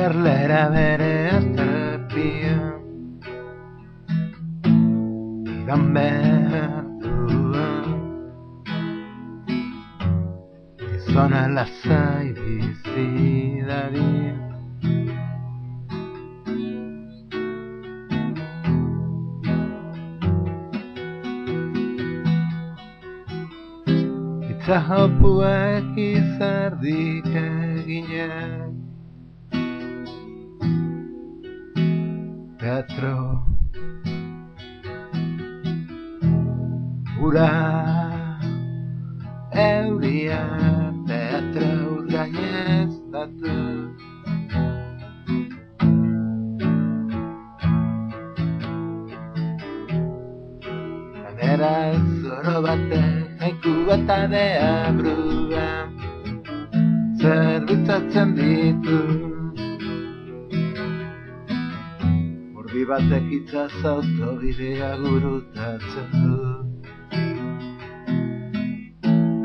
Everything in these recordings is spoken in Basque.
Erlera bere azterpia iran behar duen gizona lasai bizi dadin. Itza jopuek izerdik eginak teatro ura euria teatro urgainez datu ganera zoro batek haiku eta deabrua zerbitzatzen ditu urbi batek itzaz autobidea gurutatzen du.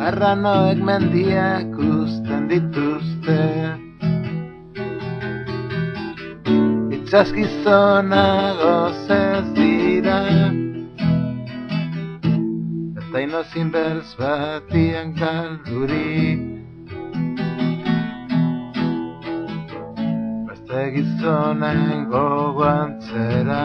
Arranoek mendiak usten dituzte itzaz gizonagoz ez dira eta inozin beltz batian galdurik beste gizonen gogoan zera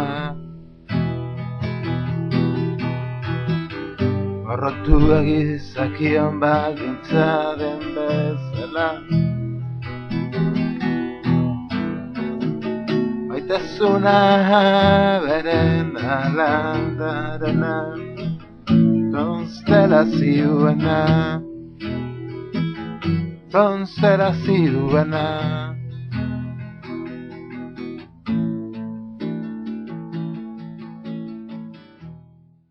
gorrotu egizakion baldintza den bezala maitasuna beren alandarena konstelazioena